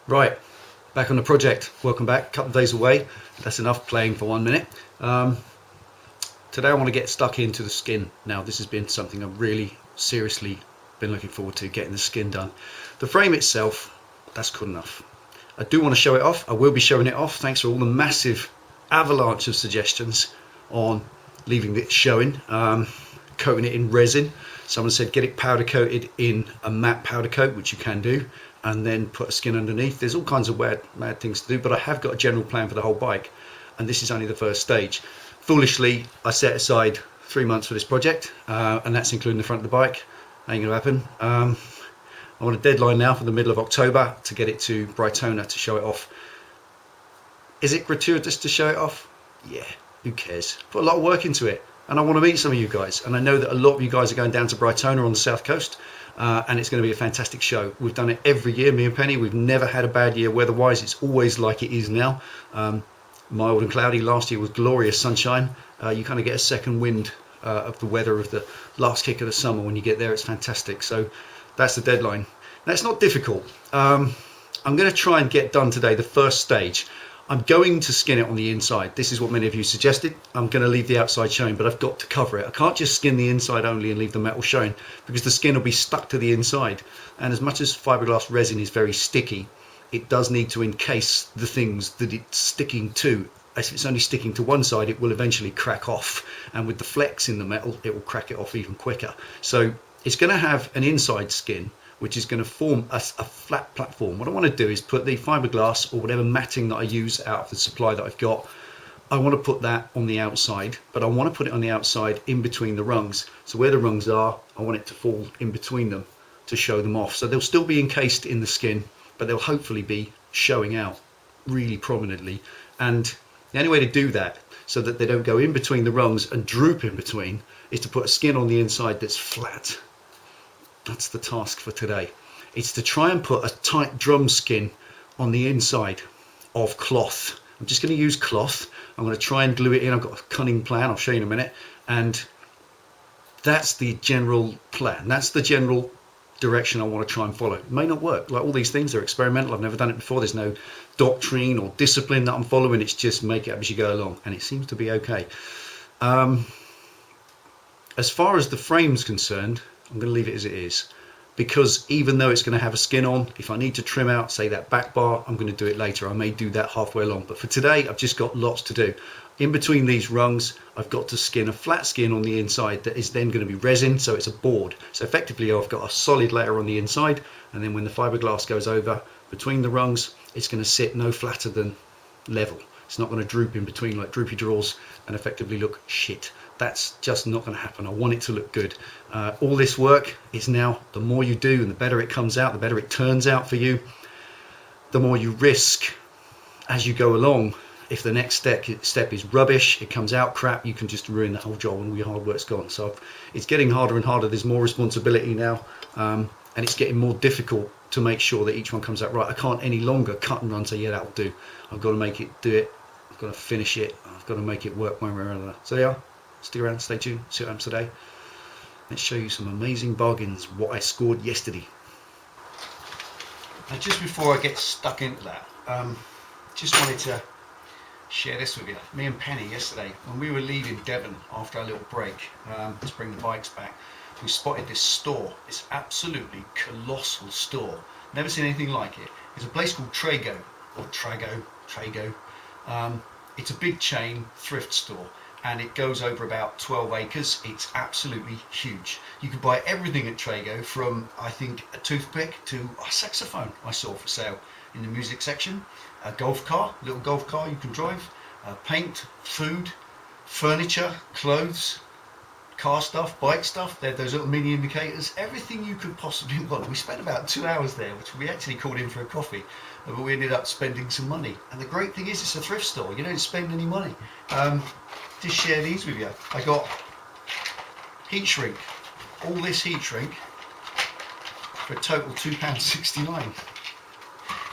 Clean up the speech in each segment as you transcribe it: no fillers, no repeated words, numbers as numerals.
Right, back on the project. Welcome back. Couple of days away. That's enough playing for 1 minute. Today I want to get stuck into the skin. Now this has been something I've really seriously been looking forward to, getting the skin done. The frame itself, that's good enough. I do want to show it off. I will be showing it off. Thanks for all the massive avalanche of suggestions on leaving it showing. Coating it in resin. Someone said get it powder coated in a matte powder coat, which you can do, and then put a skin underneath. There's all kinds of mad things to do, but I have got a general plan for the whole bike, and this is only the first stage. Foolishly, I set aside 3 months for this project, and that's including the front of the bike. Ain't gonna happen. I want a deadline now for the middle of October to get it to Brightona to show it off. Is it gratuitous to show it off? Yeah, who cares? Put a lot of work into it, and I want to meet some of you guys, and I know that a lot of you guys are going down to Brightona on the south coast, and it's going to be a fantastic show. We've done it every year, me and Penny. We've never had a bad year weather-wise. It's always like it is now. Mild and cloudy. Last year was glorious sunshine. You kind of get a second wind of the weather of the last kick of the summer. When you get there, it's fantastic. So that's the deadline. Now, it's not difficult. I'm going to try and get done today the first stage. I'm going to skin it on the inside. This is what many of you suggested. I'm going to leave the outside showing, but I've got to cover it. I can't just skin the inside only and leave the metal showing, because the skin will be stuck to the inside. And as much as fiberglass resin is very sticky, it does need to encase the things that it's sticking to. If it's only sticking to one side, it will eventually crack off. And with the flex in the metal, it will crack it off even quicker. So it's going to have an inside skin, which is going to form a flat platform. What I want to do is put the fiberglass or whatever matting that I use out of the supply that I've got, I want to put that on the outside, but I want to put it on the outside in between the rungs. So where the rungs are, I want it to fall in between them to show them off. So they'll still be encased in the skin, but they'll hopefully be showing out really prominently. And the only way to do that, so that they don't go in between the rungs and droop in between, is to put a skin on the inside that's flat. That's the task for today. It's to try and put a tight drum skin on the inside of cloth. I'm just going to use cloth. I'm going to try and glue it in. I've got a cunning plan. I'll show you in a minute. And that's the general plan. That's the general direction I want to try and follow. It may not work. Like all these things, they're experimental. I've never done it before. There's no doctrine or discipline that I'm following. It's just make it up as you go along. And it seems to be okay. As far as the frame's concerned, I'm going to leave it as it is, because even though it's going to have a skin on, if I need to trim out, say, that back bar, I'm going to do it later. I may do that halfway along, but for today I've just got lots to do. In between these rungs, I've got to skin a flat skin on the inside that is then going to be resin, so it's a board. So effectively I've got a solid layer on the inside, and then when the fiberglass goes over between the rungs, it's going to sit no flatter than level. It's not going to droop in between like droopy drawers and effectively look shit. That's just not going to happen. I want it to look good. All this work is now, the more you do and the better it comes out, the better it turns out for you, the more you risk as you go along. If the next step is rubbish, it comes out crap, you can just ruin the whole job and all your hard work's gone. So it's getting harder and harder. There's more responsibility now, and it's getting more difficult to make sure that each one comes out right. I can't any longer cut and run and say, yeah, that'll do. I've got to make it do it. I've got to finish it. I've got to make it work one way or another. So yeah, stick around, stay tuned, see what happens today. Let's show you some amazing bargains, what I scored yesterday. Now, just before I get stuck into that, just wanted to share this with you. Me and Penny yesterday, when we were leaving Devon after our little break to bring the bikes back, we spotted this store. It's absolutely colossal store. Never seen anything like it. It's a place called Trago, or Trago. It's a big chain thrift store, and it goes over about 12 acres. It's absolutely huge. You can buy everything at Trago, from I think a toothpick to a saxophone I saw for sale in the music section, a golf car, little golf car you can drive, paint, food, furniture, clothes, car stuff, bike stuff. They're those little mini indicators, everything you could possibly want. We spent about 2 hours there, which we actually called in for a coffee, but we ended up spending some money. And the great thing is, it's a thrift store. You don't spend any money. Just share these with you. I got heat shrink, all this heat shrink for a total £2.69.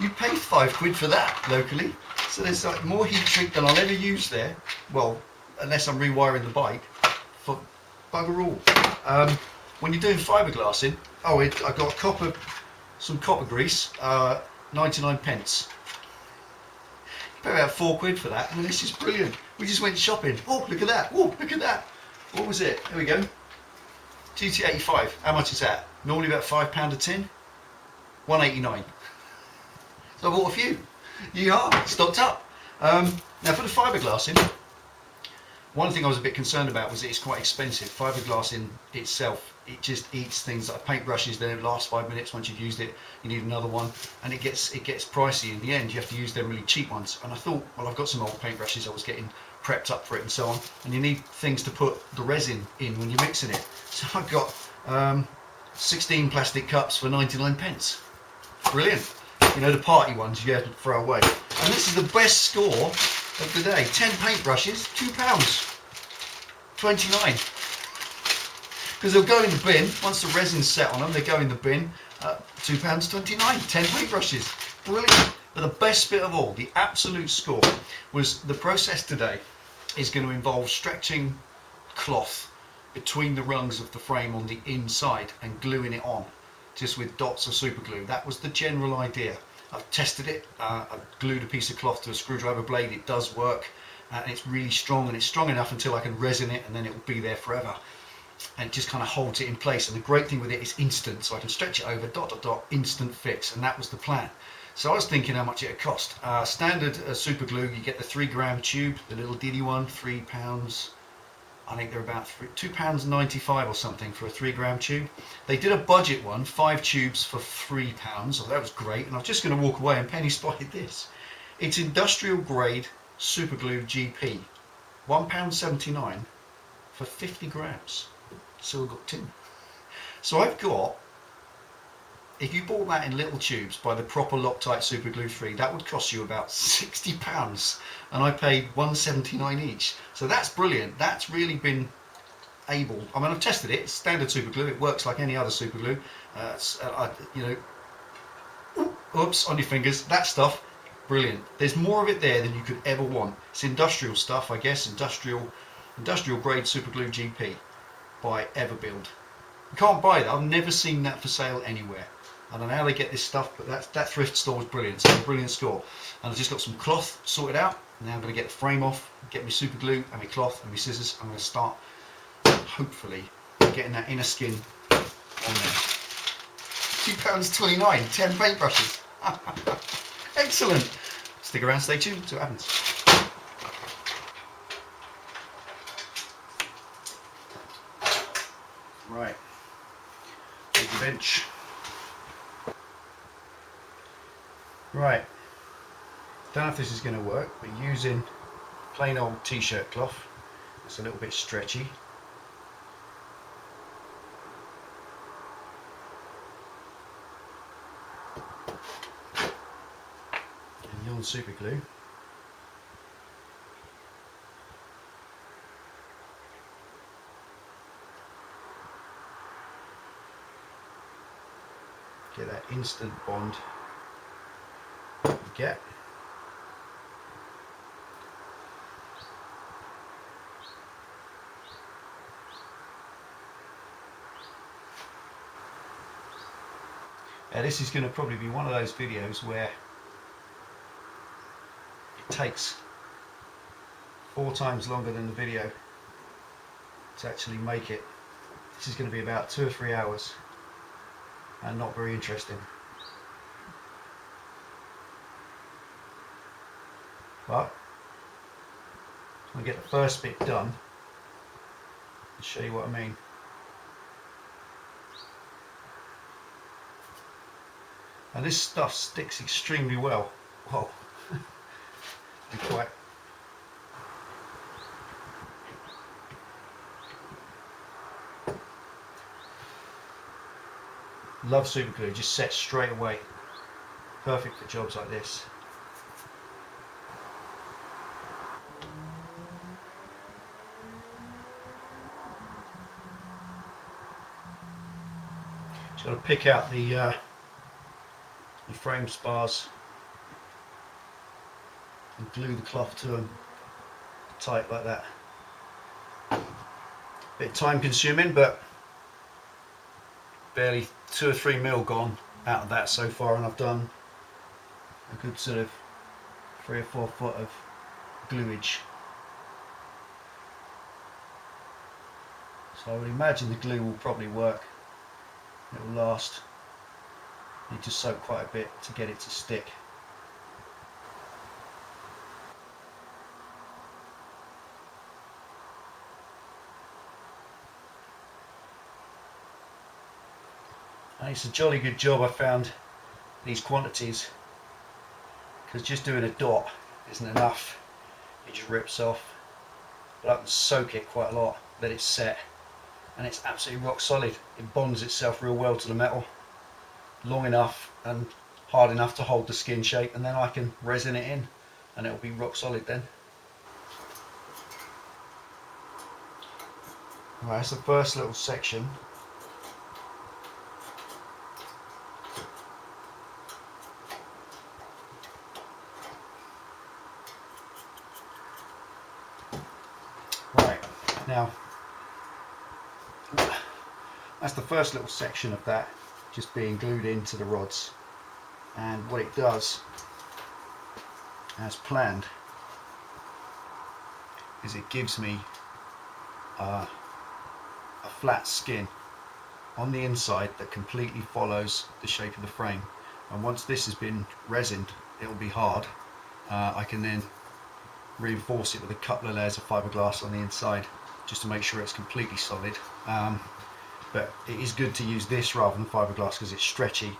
You pay £5 for that locally. So there's like more heat shrink than I'll ever use there. Well, unless I'm rewiring the bike, for bugger all. When you're doing fiberglassing, I got some copper grease, 99 pence. Pay about £4 for that. I mean, this is brilliant. We just went shopping. Oh, look at that. Oh, look at that. What was it? There we go. GT85. How much is that? Normally about £5 a tin. £1.89. So I bought a few. Yeehaw, stocked up. Now for the fiberglass in, one thing I was a bit concerned about was that it's quite expensive. Fiberglass in itself, it just eats things like paintbrushes. They don't last 5 minutes. Once you've used it, you need another one, and it gets pricey. In the end, you have to use them really cheap ones. And I thought, well, I've got some old paintbrushes. I was getting prepped up for it and so on. And you need things to put the resin in when you're mixing it. So I got 16 plastic cups for 99 pence. Brilliant. You know, the party ones you have to throw away. And this is the best score of the day. 10 paintbrushes, £2.29. Because they'll go in the bin, once the resin's set on them, they go in the bin, £2.29, 10 paintbrushes. Brilliant. But the best bit of all, the absolute score, was the process today is going to involve stretching cloth between the rungs of the frame on the inside and gluing it on, just with dots of super glue. That was the general idea. I've tested it. I've glued a piece of cloth to a screwdriver blade. It does work, and it's really strong, and it's strong enough until I can resin it, and then it will be there forever. And it just kind of holds it in place. And the great thing with it is instant, so I can stretch it over, dot, dot, dot, instant fix. And that was the plan. So I was thinking how much it would cost. Standard super glue, you get the 3-gram tube, the little diddy one, £3. I think they're about £2.95 or something for a 3-gram tube. They did a budget one, 5 tubes for £3. So that was great. And I was just going to walk away and penny spotted this. It's industrial grade super glue GP, £1.79 for 50 grams. So we've got 2. So I've got, if you bought that in little tubes by the proper Loctite super glue free, that would cost you about £60, and I paid £1.79 each. So that's brilliant. That's really been able. I mean, I've tested it. It's standard super glue. It works like any other super glue. You know, oops, on your fingers. That stuff, brilliant. There's more of it there than you could ever want. It's industrial stuff, I guess. Industrial grade super glue GP by Everbuild. You can't buy that. I've never seen that for sale anywhere. I don't know how they get this stuff, but that thrift store was brilliant. So a brilliant score. And I've just got some cloth sorted out. Now I'm going to get the frame off, get my super glue and my cloth and my scissors. I'm going to start, hopefully, getting that inner skin on there. £2.29, 10 paintbrushes. Excellent. Stick around, stay tuned, see what happens. Right, take the bench. Right, don't know if this is going to work, but using plain old t-shirt cloth, it's a little bit stretchy. And yon super glue. Get that instant bond you get. Now this is going to probably be one of those videos where it takes 4 times longer than the video to actually make it. This is going to be about 2 or 3 hours and not very interesting. But I'm going to get the first bit done and show you what I mean. And this stuff sticks extremely well. Whoa. And quite. Love super glue, just sets straight away. Perfect for jobs like this. Just got to pick out the frame spars and glue the cloth to them tight like that. Bit time consuming, but barely 2 or 3 mil gone out of that so far, and I've done a good sort of 3 or 4 foot of gluage. So I would imagine the glue will probably work. It will last. You just soak quite a bit to get it to stick. And it's a jolly good job I found these quantities, because just doing a dot isn't enough. It just rips off. But I can soak it quite a lot, let it set, and it's absolutely rock solid. It bonds itself real well to the metal, long enough and hard enough to hold the skin shape, and then I can resin it in and it'll be rock solid then. Right, that's the first little section. Right, now that's the first little section of that just being glued into the rods, and what it does as planned is it gives me a flat skin on the inside that completely follows the shape of the frame, and once this has been resined it'll be hard. I can then reinforce it with a couple of layers of fiberglass on the inside just to make sure it's completely solid, but it is good to use this rather than fiberglass because it's stretchy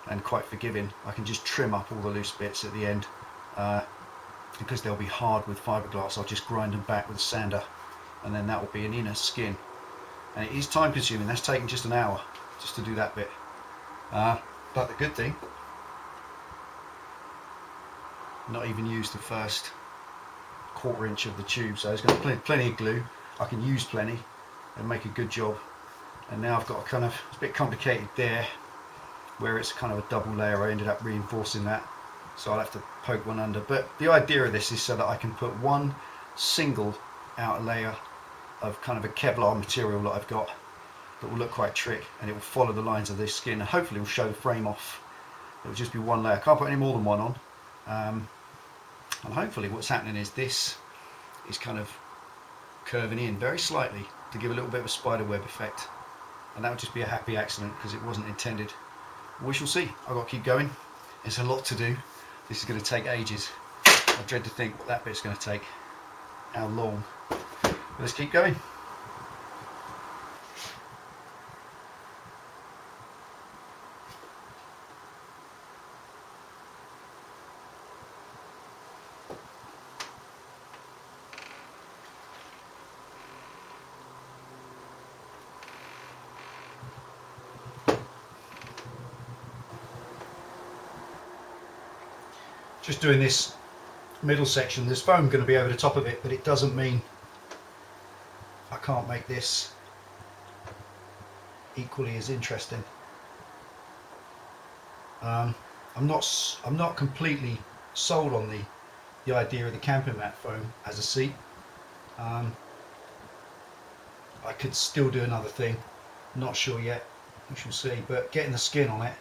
and quite forgiving. I can just trim up all the loose bits at the end, because they'll be hard with fiberglass. I'll just grind them back with a sander, and then that will be an inner skin. And it is time consuming. That's taking just an hour just to do that bit, but the good thing, not even use the first 1/4 inch of the tube, so there's going to be plenty of glue. I can use plenty and make a good job. And now I've got a kind of, it's a bit complicated there where it's kind of a double layer. I ended up reinforcing that, so I'll have to poke one under. But the idea of this is so that I can put one single outer layer of kind of a Kevlar material that I've got that will look quite trick, and it will follow the lines of this skin, and hopefully will show the frame off. It will just be one layer. I can't put any more than one on. And hopefully what's happening is this is kind of curving in very slightly to give a little bit of a spider web effect, and that would just be a happy accident because it wasn't intended. We shall see. I've got to keep going. There's a lot to do. This is going to take ages. I dread to think what that bit's going to take, how long. But let's keep going. Just doing this middle section. There's foam going to be over the top of it, but it doesn't mean I can't make this equally as interesting. I'm not completely sold on the idea of the camping mat foam as a seat. I could still do another thing, not sure yet, we shall see, but getting the skin on it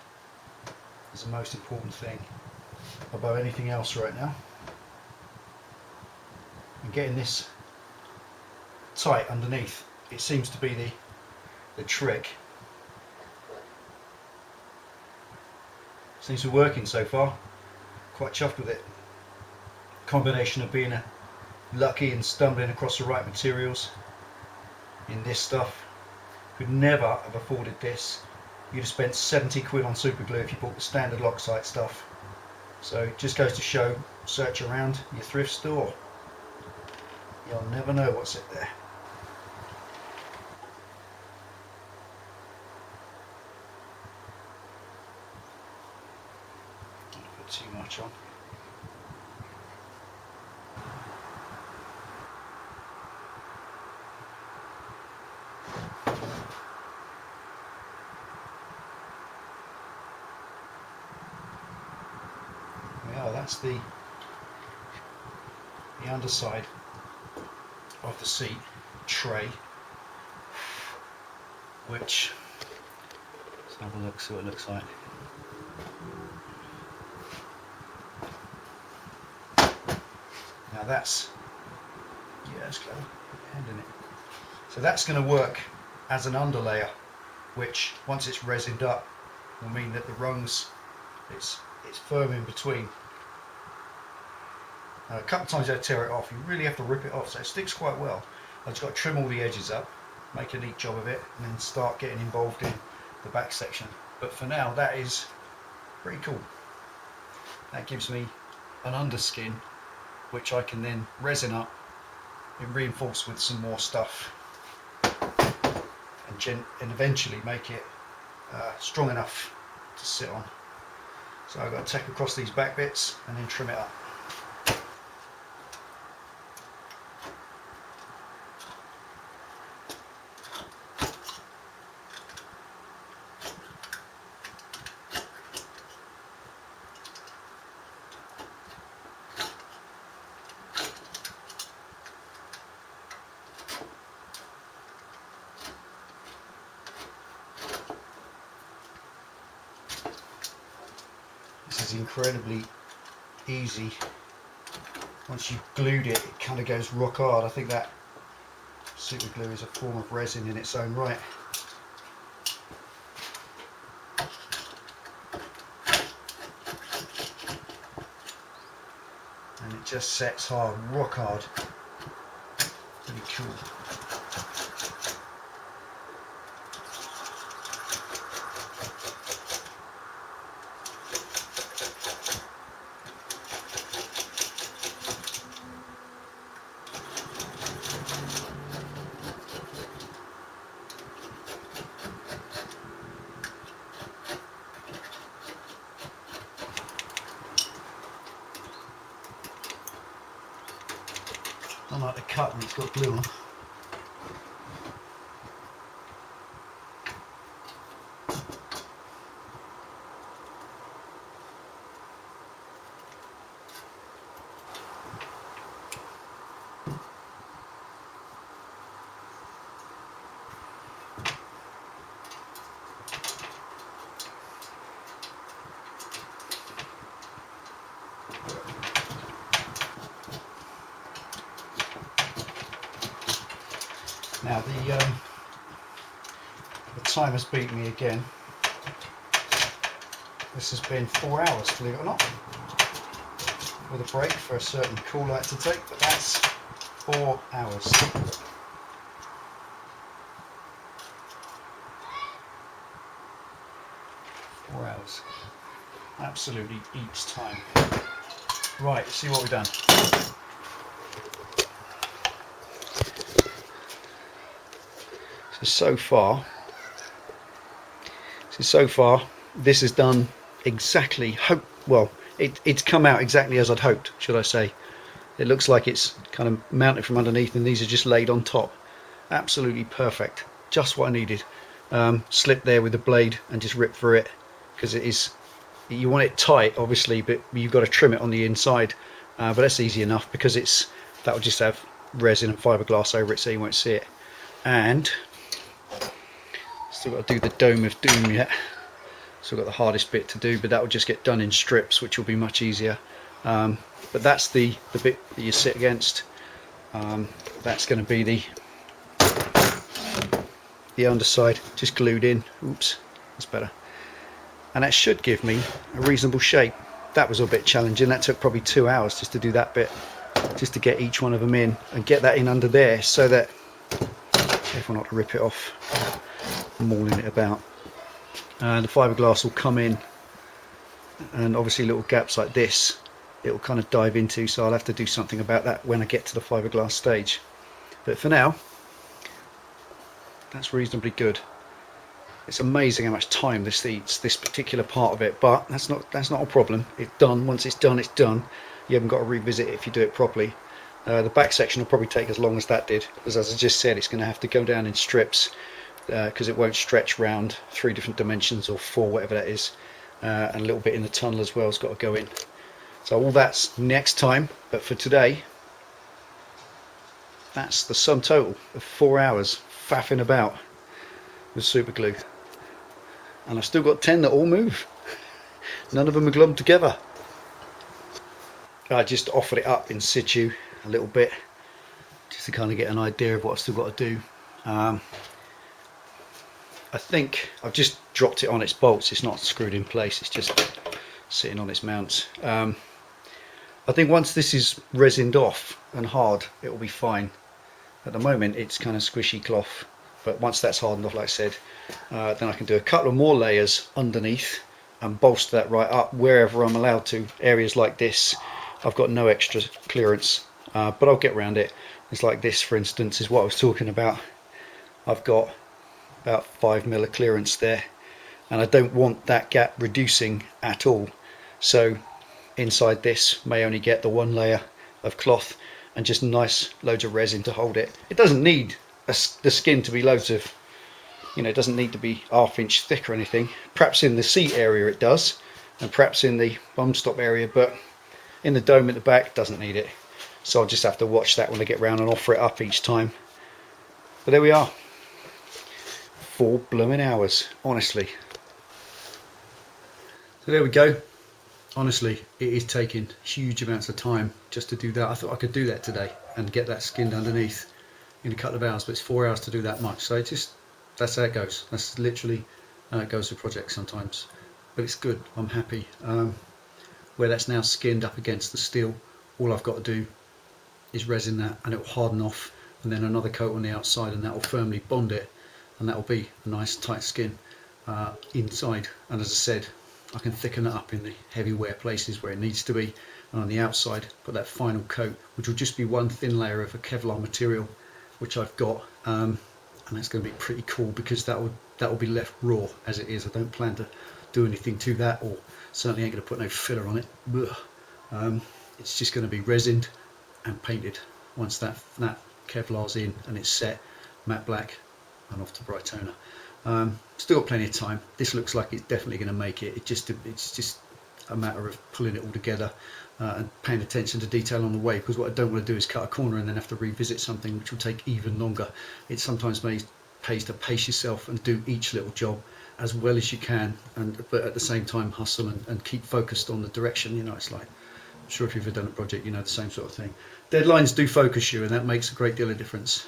is the most important thing above anything else right now, and getting this tight underneath, it seems to be the trick. Seems to be working so far. Quite chuffed with it. Combination of being lucky and stumbling across the right materials in this stuff. Could never have afforded this. You'd have spent 70 quid on super glue if you bought the standard Loctite stuff. So it just goes to show, search around your thrift store. You'll never know what's in there. Don't put too much on. That's the underside of the seat tray, which, let's have a look, see what it looks like. Now that's, yeah, let's go hand in it. So that's going to work as an underlayer, which once it's resined up will mean that the rungs, it's firm in between. A couple of times I tear it off, you really have to rip it off, so it sticks quite well. I've just got to trim all the edges up, make a neat job of it, and then start getting involved in the back section. But for now, that is pretty cool. That gives me an underskin, which I can then resin up and reinforce with some more stuff, and eventually make it strong enough to sit on. So I've got to take across these back bits and then trim it up. This is incredibly easy. Once you've glued it, it kind of goes rock hard. I think that super glue is a form of resin in its own right. And it just sets hard, rock hard. Pretty cool. I like the cut when it's got glue on. Now the time has beat me again. This has been 4 hours, believe it or not, with a break for a certain call light to take, but that's 4 hours. Absolutely eats time. Right, let's see what we've done. So far, this is done exactly, it's come out exactly as I'd hoped, should I say. It looks like it's kind of mounted from underneath and these are just laid on top. Absolutely perfect, just what I needed. Slip there with the blade and just rip through it, because it is, you want it tight obviously, but you've got to trim it on the inside, but that's easy enough because that will just have resin and fiberglass over it so you won't see it. And still got to do the dome of doom yet. Still got the hardest bit to do, but that will just get done in strips, which will be much easier. But that's the bit that you sit against. That's going to be the underside, just glued in. Oops, that's better. And that should give me a reasonable shape. That was a bit challenging. That took probably 2 hours just to do that bit, just to get each one of them in and get that in under there, so that, careful not to rip it off, mauling it about. And the fiberglass will come in, and obviously little gaps like this it will kind of dive into, so I'll have to do something about that when I get to the fiberglass stage. But for now, that's reasonably good. It's amazing how much time this eats, this particular part of it, but that's not a problem. It's done. Once it's done, it's done. You haven't got to revisit it if you do it properly. The back section will probably take as long as that did, because as I just said, it's going to have to go down in strips, because it won't stretch round 3 different dimensions, or 4, whatever that is, and a little bit in the tunnel as well has got to go in. So all that's next time, but for today, that's the sum total of 4 hours faffing about with super glue. And I've still got 10 that all move. None of them are glued together. I just offered it up in situ a little bit, just to kind of get an idea of what I've still got to do. I think I've just dropped it on its bolts. It's not screwed in place, it's just sitting on its mounts. I think once this is resined off and hard, it will be fine. At the moment it's kind of squishy cloth, but once that's hardened off, like I said, then I can do a couple of more layers underneath and bolster that right up wherever I'm allowed to. Areas like this, I've got no extra clearance, but I'll get around it. It's like this, for instance, is what I was talking about. I've got about 5mm of clearance there, and I don't want that gap reducing at all. So inside this may only get the one layer of cloth and just nice loads of resin to hold it. It doesn't need the skin to be loads of, you know, it doesn't need to be ½ inch thick or anything. Perhaps in the seat area it does, and perhaps in the bum stop area, but in the dome at the back doesn't need it. So I'll just have to watch that when I get round and offer it up each time. But there we are. 4 blooming hours, honestly. So there we go. Honestly, it is taking huge amounts of time just to do that. I thought I could do that today and get that skinned underneath in a couple of hours, but it's 4 hours to do that much. So it just, that's how it goes. That's literally how it goes with projects sometimes. But it's good, I'm happy. Where that's now skinned up against the steel, all I've got to do is resin that and it will harden off, and then another coat on the outside, and that will firmly bond it, and that will be a nice tight skin inside. And as I said, I can thicken it up in the heavy wear places where it needs to be, and on the outside put that final coat, which will just be one thin layer of a Kevlar material, which I've got, and that's going to be pretty cool because that will be left raw as it is. I don't plan to do anything to that, or certainly ain't going to put no filler on it. It's just going to be resined and painted once that Kevlar's in and it's set, matte black, and off to bright toner. Still got plenty of time. This looks like it's definitely going to make it. It's just a matter of pulling it all together and paying attention to detail on the way, because what I don't want to do is cut a corner and then have to revisit something, which will take even longer. It sometimes pays to pace yourself and do each little job as well as you can, but at the same time hustle and keep focused on the direction. You know, it's like, I'm sure if you've ever done a project, you know the same sort of thing. Deadlines do focus you, and that makes a great deal of difference.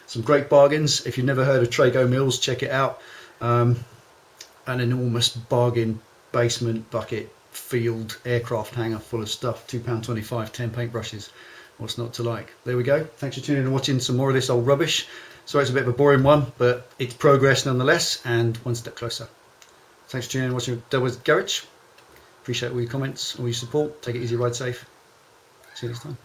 Some great bargains. If you've never heard of Trago Mills, check it out. An enormous bargain basement bucket field aircraft hangar full of stuff. £2.25, 10 paintbrushes. What's not to like? There we go. Thanks for tuning in and watching some more of this old rubbish. Sorry it's a bit of a boring one, but it's progress nonetheless, and one step closer. Thanks for tuning in and watching Delboy's Garage. Appreciate all your comments, all your support. Take it easy, ride safe. See you next time.